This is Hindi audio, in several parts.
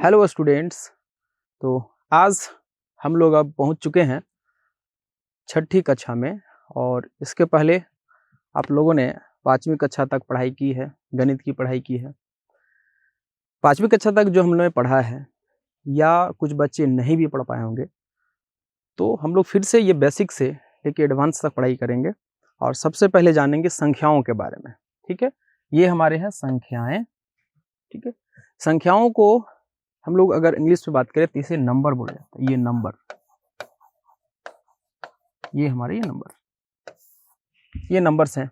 Hello students. तो आज हम लोग अब पहुंच चुके हैं छठी कक्षा में। और इसके पहले आप लोगों ने 5वीं कक्षा तक पढ़ाई की है, गणित की पढ़ाई की है। 5वीं कक्षा तक जो हमने पढ़ा है या कुछ बच्चे नहीं भी पढ़ पाए होंगे, तो हम लोग फिर से ये बेसिक से लेके एडवांस तक पढ़ाई करेंगे। और सबसे पहले जानेंगे संख्याओं के बारे में। ठीक है, ये हमारे हैं संख्याएं। ठीक है, संख्याओं को हम लोग अगर इंग्लिश में बात करें तो इसे नंबर बोला जाता है। ये नंबर, ये हमारे ये नंबर्स हैं।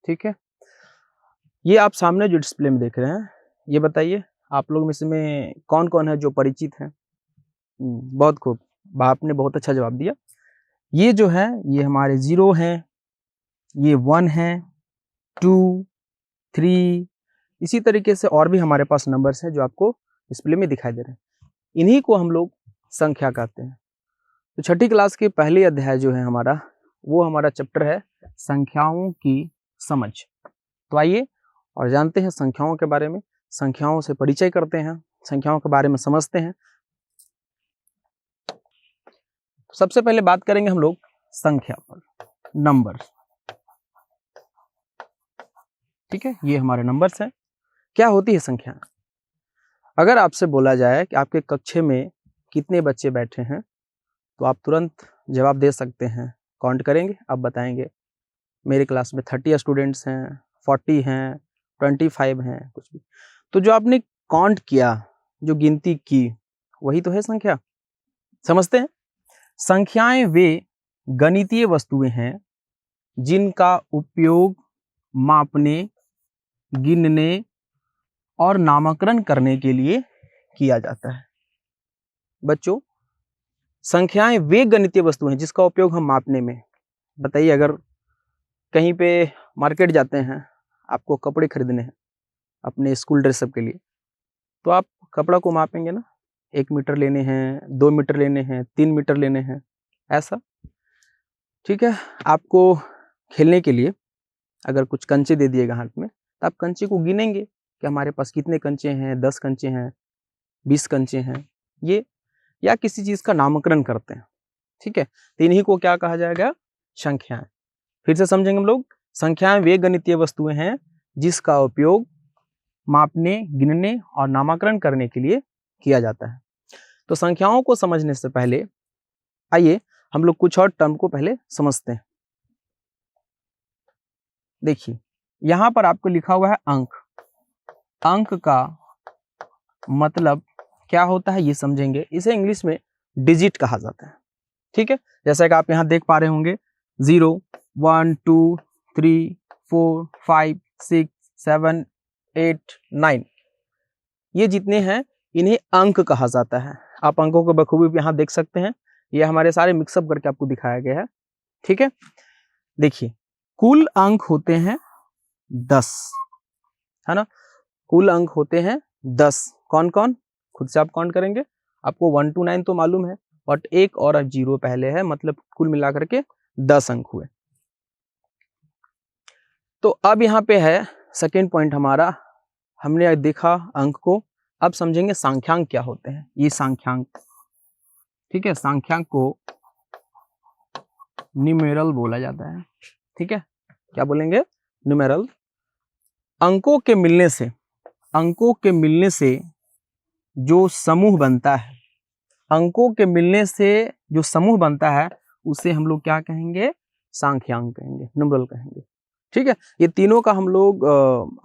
ठीक है, ये आप सामने जो डिस्प्ले में देख रहे हैं, ये बताइए आप लोग में से में कौन कौन है जो परिचित हैं। बहुत खूब, आपने बहुत अच्छा जवाब दिया। ये जो है ये हमारे 0 हैं, ये 1 है, 2, 3, इसी तरीके से और भी हमारे पास नंबर्स हैं जो आपको डिस्प्ले में दिखाई दे रहे हैं। इन्हीं को हम लोग संख्या कहते हैं। तो छठी क्लास के पहले अध्याय जो है हमारा, वो हमारा चैप्टर है संख्याओं की समझ। तो आइए और जानते हैं संख्याओं के बारे में, संख्याओं से परिचय करते हैं, संख्याओं के बारे में समझते हैं। तो सबसे पहले बात करेंगे हम लोग संख्या पर, नंबर। ठीक है, ये हमारे नंबर्स हैं। क्या होती है संख्या? अगर आपसे बोला जाए कि आपके कक्षा में कितने बच्चे बैठे हैं, तो आप तुरंत जवाब दे सकते हैं। काउंट करेंगे, आप बताएंगे मेरे क्लास में 30 स्टूडेंट्स हैं, 40 हैं, 25 हैं, कुछ भी। तो जो आपने काउंट किया, जो गिनती की, वही तो है संख्या। समझते हैं? संख्याएं वे गणितीय वस्तुएं हैं जिनका उपयोग मापने, गिनने और नामकरण करने के लिए किया जाता है। बच्चों, संख्याएं वे गणितीय वस्तुएं हैं जिसका उपयोग हम मापने में, बताइए अगर कहीं पे मार्केट जाते हैं, आपको कपड़े खरीदने हैं अपने स्कूल ड्रेसअप के लिए, तो आप कपड़ा को मापेंगे ना, 1 मीटर लेने हैं, 2 मीटर लेने हैं, 3 मीटर लेने हैं, ऐसा। ठीक है, आपको खेलने के लिए अगर कुछ कंचे दे दिएगा हाथ में, तो आप कंचे को गिनेंगे कि हमारे पास कितने कंचे हैं, 10 कंचे हैं, 20 कंचे हैं, ये, या किसी चीज का नामकरण करते हैं। ठीक है, तो इन्हीं को क्या कहा जाएगा? संख्याएं। फिर से समझेंगे हम लोग, संख्याएं वे गणितीय वस्तुएं हैं जिसका उपयोग मापने, गिनने और नामकरण करने के लिए किया जाता है। तो संख्याओं को समझने से पहले आइए हम लोग कुछ और टर्म को पहले समझते हैं। देखिए, यहां पर आपको लिखा हुआ है अंक। अंक का मतलब क्या होता है ये समझेंगे। इसे इंग्लिश में डिजिट कहा जाता है। ठीक है, जैसा कि आप यहां देख पा रहे होंगे, 0, 1, 2, 3, 4, 5, 6, 7, 8, 9, ये जितने हैं इन्हें अंक कहा जाता है। आप अंकों को बखूबी यहाँ देख सकते हैं, ये हमारे सारे मिक्सअप करके आपको दिखाया गया है। ठीक है, देखिए, कुल अंक होते हैं 10, है ना। कुल अंक होते हैं 10। कौन कौन? खुद से आप काउंट करेंगे, आपको 1 to 9 तो मालूम है, बट एक और 0 पहले है, मतलब कुल मिलाकर के 10 अंक हुए। तो अब यहाँ पे है सेकेंड पॉइंट हमारा, हमने देखा अंक को, अब समझेंगे सांख्यांक क्या होते हैं। ये सांख्यांक, ठीक है, सांख्यांक को न्यूमेरल बोला जाता है। ठीक है, क्या बोलेंगे? न्यूमेरल। अंकों के मिलने से, अंकों के मिलने से जो समूह बनता है, अंकों के मिलने से जो समूह बनता है, उसे हम लोग क्या कहेंगे? सांख्यांक कहेंगे, न्यूमेरल कहेंगे। ठीक है, ये तीनों का हम लोग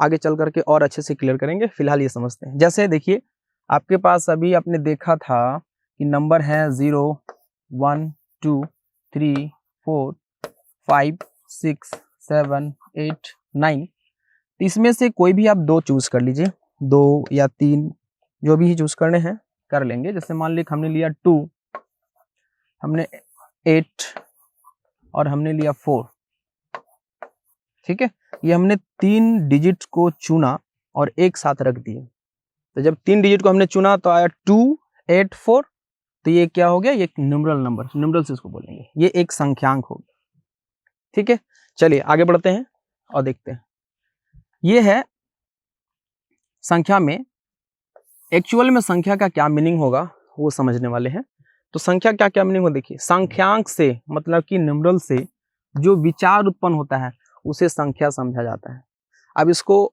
आगे चल करके और अच्छे से क्लियर करेंगे, फिलहाल ये समझते हैं। जैसे देखिए, आपके पास अभी आपने देखा था कि नंबर है 0, 1, 2, 3, 4, 5, 6, 7, 8, 9। इसमें से कोई भी आप 2 चूज कर लीजिए, 2 या 3, जो भी चूज करने हैं कर लेंगे। जैसे मान लीजिए हमने लिया 2, हमने 8 और हमने लिया 4। ठीक है, ये हमने 3 डिजिट को चुना और एक साथ रख दिए। तो जब 3 डिजिट को हमने चुना तो आया 2, 8, 4। तो ये क्या हो गया? ये न्यूमेरल नंबर, न्यूमेरल से इसको बोलेंगे, ये एक संख्यांक हो गया। ठीक है, चलिए आगे बढ़ते हैं और देखते हैं। ये है संख्या में एक्चुअल में संख्या का क्या मीनिंग होगा वो समझने वाले हैं। तो संख्या क्या क्या मीनिंग हो, देखिए संख्यांक से मतलब कि न्यूमरल से जो विचार उत्पन्न होता है उसे संख्या समझा जाता है। अब इसको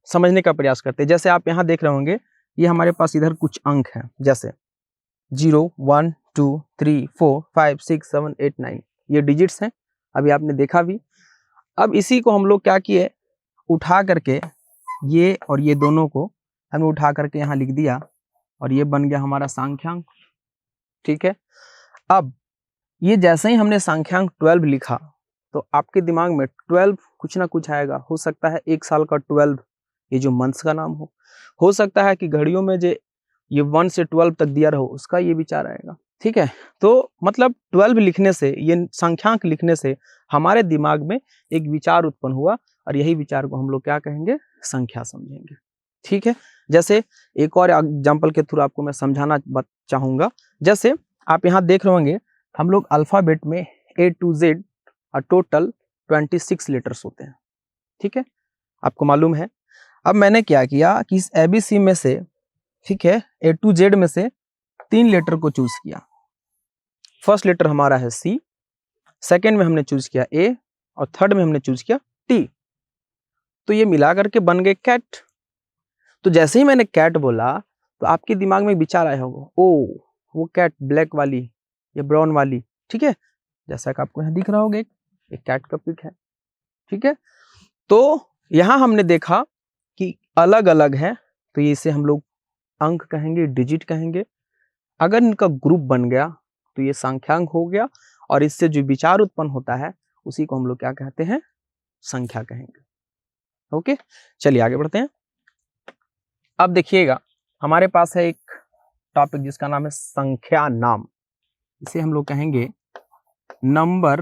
समझने का प्रयास करते हैं। जैसे आप यहाँ देख रहे होंगे ये हमारे पास इधर कुछ अंक हैं, जैसे 0 1 2 3 4 5 6 7 8 9 ये डिजिट्स हैं, अभी आपने देखा भी। अब इसी को हम लोग क्या किए, उठा करके ये और ये दोनों को हमने उठा करके यहाँ लिख दिया और ये बन गया हमारा सांख्यांक। ठीक है, अब ये जैसे ही हमने सांख्यांक 12 लिखा तो आपके दिमाग में 12 कुछ ना कुछ आएगा। हो सकता है 1 साल का 12 ये जो मंथ्स का नाम हो सकता है कि घड़ियों में जो ये 1 से 12 तक दिया रहो उसका ये विचार आएगा। ठीक है, तो मतलब 12 लिखने से, ये संख्यांक लिखने से हमारे दिमाग में एक विचार उत्पन्न हुआ और यही विचार को हम लोग क्या कहेंगे, संख्या समझेंगे। ठीक है, जैसे एक और एग्जाम्पल के थ्रू आपको मैं समझाना चाहूंगा। जैसे आप यहाँ देख रहे होंगे हम लोग अल्फाबेट में A to Z और टोटल 26 लेटर्स होते हैं। ठीक है, आपको मालूम है। अब मैंने क्या किया कि इस ABC में से, ठीक है, A to Z में से 3 लेटर को चूज किया। फर्स्ट लेटर हमारा है C, सेकेंड में हमने चूज किया A और थर्ड में हमने चूज किया T। तो ये मिला करके बन गए कैट। तो जैसे ही मैंने कैट बोला तो आपके दिमाग में विचार आया होगा, ओ वो कैट ब्लैक वाली या ब्राउन वाली। ठीक है, जैसा कि आपको यहाँ दिख रहा होगा एक कैट का पिक है। ठीक है, तो यहाँ हमने देखा कि अलग अलग है, तो इसे हम लोग अंक कहेंगे, डिजिट कहेंगे। अगर इनका ग्रुप बन गया तो ये संख्यांक हो गया और इससे जो विचार उत्पन्न होता है उसी को हम लोग क्या कहते हैं, संख्या कहेंगे। ओके, चलिए आगे बढ़ते हैं। अब देखिएगा हमारे पास है एक टॉपिक जिसका नाम है संख्या नाम। इसे हम लोग कहेंगे नंबर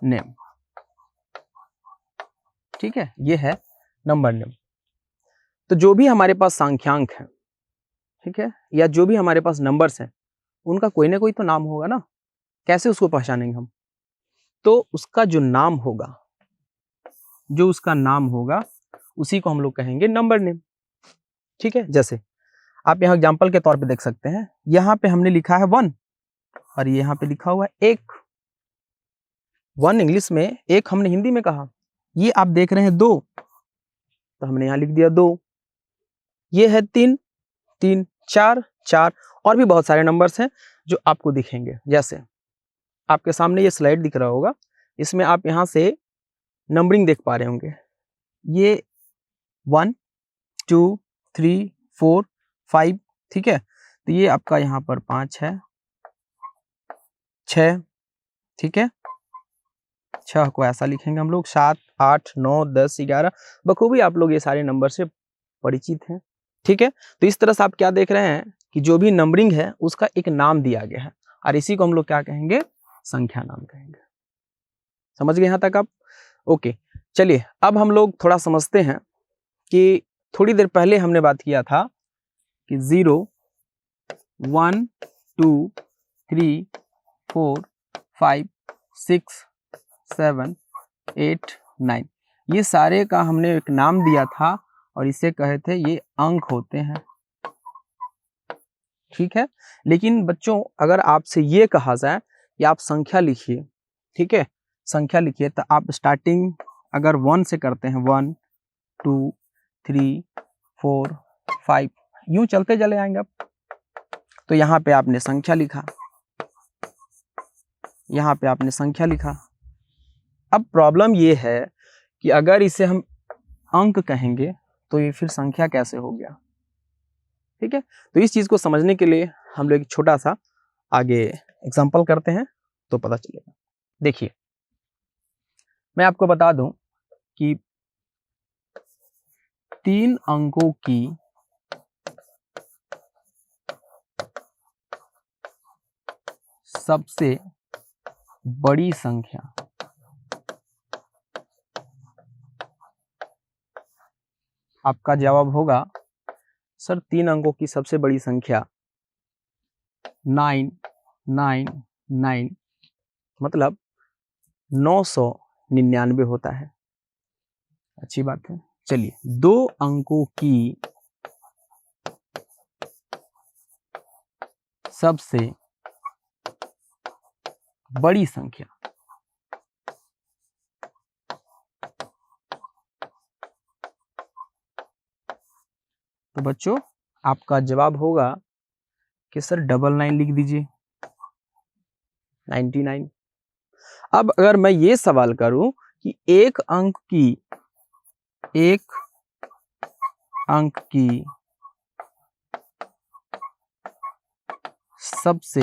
नेम। ठीक है, ये है नंबर नेम। तो जो भी हमारे पास संख्यांक है, ठीक है, या जो भी हमारे पास नंबर्स हैं, उनका कोई ना कोई तो नाम होगा ना। कैसे उसको पहचानेंगे हम, तो उसका जो नाम होगा, जो उसका नाम होगा उसी को हम लोग कहेंगे नंबर नेम। ठीक है, जैसे आप यहाँ एग्जांपल के तौर पे देख सकते हैं, यहाँ पे हमने लिखा है 1 और यहाँ पे लिखा हुआ है 1। 1 इंग्लिश में, 1 हमने हिंदी में कहा। ये आप देख रहे हैं 2, तो हमने यहाँ लिख दिया 2। ये है 3, 3, 4, 4 और भी बहुत सारे नंबर्स हैं जो आपको दिखेंगे। जैसे आपके सामने ये स्लाइड दिख रहा होगा, इसमें आप यहाँ से नंबरिंग देख पा रहे होंगे। ये 1 2 3 4 5, ठीक है, तो ये आपका यहाँ पर 5 है, 6, ठीक है, 6 को ऐसा लिखेंगे हम लोग, 7 8 9 10 11। बखूबी आप लोग ये सारे नंबर से परिचित हैं। ठीक है, तो इस तरह से आप क्या देख रहे हैं कि जो भी नंबरिंग है उसका एक नाम दिया गया है और इसी को हम लोग क्या कहेंगे, संख्या नाम कहेंगे। समझ गए यहाँ तक आप? ओके, चलिए अब हम लोग थोड़ा समझते हैं कि थोड़ी देर पहले हमने बात किया था कि 0 1 2 3 4 5 6 7 8 9 ये सारे का हमने एक नाम दिया था और इसे कहे थे ये अंक होते हैं। ठीक है, लेकिन बच्चों अगर आपसे ये कहा जाए कि आप संख्या लिखिए, ठीक है, संख्या लिखिए, तो आप स्टार्टिंग अगर 1 से करते हैं, 1 2 3 4 5 यूं चलते चले आएंगे आप। तो यहाँ पे आपने संख्या लिखा, यहाँ पे आपने संख्या लिखा। अब प्रॉब्लम ये है कि अगर इसे हम अंक कहेंगे तो ये फिर संख्या कैसे हो गया। ठीक है, तो इस चीज को समझने के लिए हम लोग एक छोटा सा आगे एग्जांपल करते हैं तो पता चलेगा। देखिए मैं आपको बता दूं कि 3 अंकों की सबसे बड़ी संख्या आपका जवाब होगा सर 3 अंकों की सबसे बड़ी संख्या 999 मतलब 999 होता है। अच्छी बात है, चलिए, 2 अंकों की सबसे बड़ी संख्या। तो बच्चों आपका जवाब होगा कि सर 99 लिख दीजिए, 99। अब अगर मैं ये सवाल करूं कि एक अंक की सबसे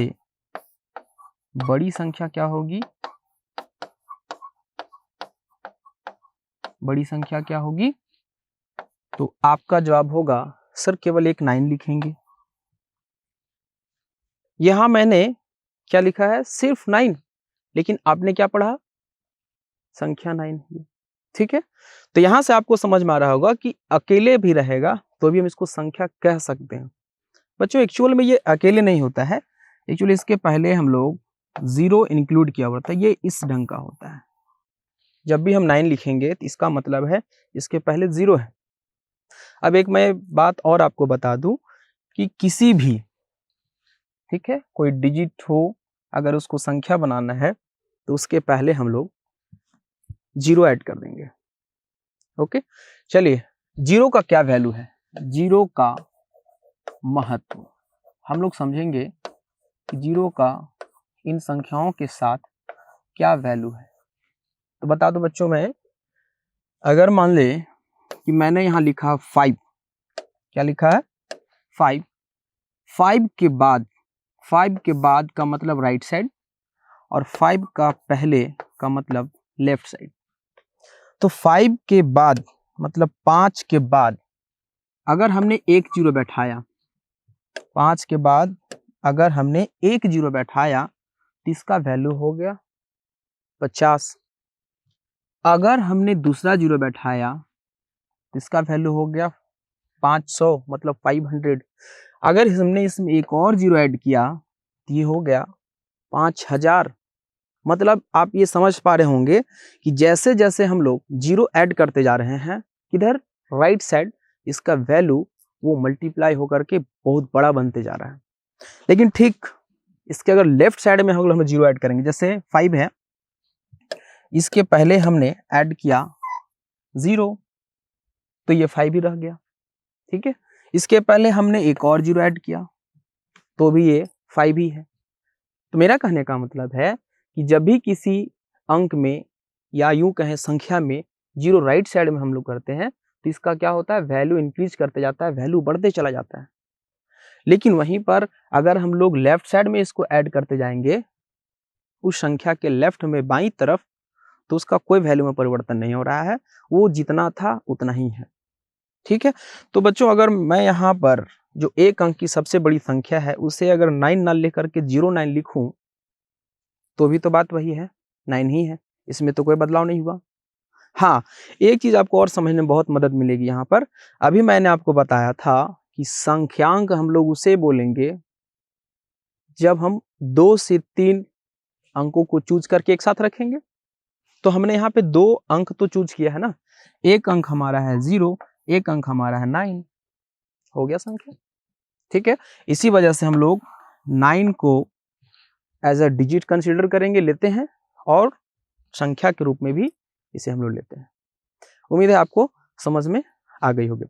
बड़ी संख्या क्या होगी, बड़ी संख्या क्या होगी, तो आपका जवाब होगा सर केवल एक 9 लिखेंगे। यहां मैंने क्या लिखा है, सिर्फ 9, लेकिन आपने क्या पढ़ा, संख्या 9। ठीक है, तो यहां से आपको समझ में आ रहा होगा कि अकेले भी रहेगा तो भी हम इसको संख्या कह सकते हैं। बच्चों एक्चुअल में ये अकेले नहीं होता है, एक्चुअली इसके पहले हम लोग 0 इंक्लूड किया होता है, ये इस ढंग का होता है। जब भी हम 9 लिखेंगे तो इसका मतलब है इसके पहले 0 है। अब एक मैं बात और आपको बता दूं कि किसी भी, ठीक है, कोई डिजिट हो, अगर उसको संख्या बनाना है तो उसके पहले हम लोग 0 ऐड कर देंगे। ओके, चलिए 0 का क्या वैल्यू है, 0 का महत्व हम लोग समझेंगे कि 0 का इन संख्याओं के साथ क्या वैल्यू है। तो बता दो बच्चों, मैं अगर मान ले कि मैंने यहां लिखा 5, क्या लिखा है, 5, 5 के बाद का मतलब राइट साइड, और 5 का पहले का मतलब लेफ्ट साइड। तो 5 के बाद मतलब 5 के बाद अगर हमने एक 0 बैठाया, 5 के बाद अगर हमने एक 0 बैठाया तो इसका वैल्यू हो गया 50। अगर हमने दूसरा 0 बैठाया तो इसका वैल्यू हो गया 500 मतलब 500। अगर हमने इसमें एक और 0 ऐड किया तो ये हो गया 5000। मतलब आप ये समझ पा रहे होंगे कि जैसे जैसे हम लोग 0 ऐड करते जा रहे हैं किधर, राइट साइड, इसका वैल्यू वो मल्टीप्लाई होकर के बहुत बड़ा बनते जा रहा है। लेकिन ठीक इसके अगर लेफ्ट साइड में हम 0 ऐड करेंगे, जैसे 5 है, इसके पहले हमने ऐड किया 0 तो ये 5 ही रह गया। ठीक है, इसके पहले हमने एक और 0 ऐड किया तो भी ये 5 ही है। तो मेरा कहने का मतलब है कि जब भी किसी अंक में या यूं कहें संख्या में 0 राइट साइड में हम लोग करते हैं तो इसका क्या होता है, वैल्यू इंक्रीज करते जाता है, वैल्यू बढ़ते चला जाता है। लेकिन वहीं पर अगर हम लोग लेफ्ट साइड में इसको ऐड करते जाएंगे उस संख्या के लेफ्ट में बाईं तरफ, तो उसका कोई वैल्यू में परिवर्तन नहीं हो रहा है, वो जितना था उतना ही है। ठीक है, तो बच्चों अगर मैं यहाँ पर जो एक अंक की सबसे बड़ी संख्या है उसे अगर 9 ना लेकर के 09 लिखूं तो भी तो बात वही है, 9 ही है, इसमें तो कोई बदलाव नहीं हुआ। हाँ, एक चीज आपको और समझने में बहुत मदद मिलेगी यहाँ पर। अभी मैंने आपको बताया था कि संख्यांक हम लोग उसे बोलेंगे जब हम 2 से 3 अंकों को चूज करके एक साथ रखेंगे। तो हमने यहाँ पे 2 अंक तो चूज किया है ना, एक अंक हमारा है 0, एक अंक हमारा है 9, हो गया संख्या। ठीक है, इसी वजह से हम लोग 9 को एज अ डिजिट कंसीडर करेंगे, लेते हैं, और संख्या के रूप में भी इसे हम लोग लेते हैं। उम्मीद है आपको समझ में आ गई होगी।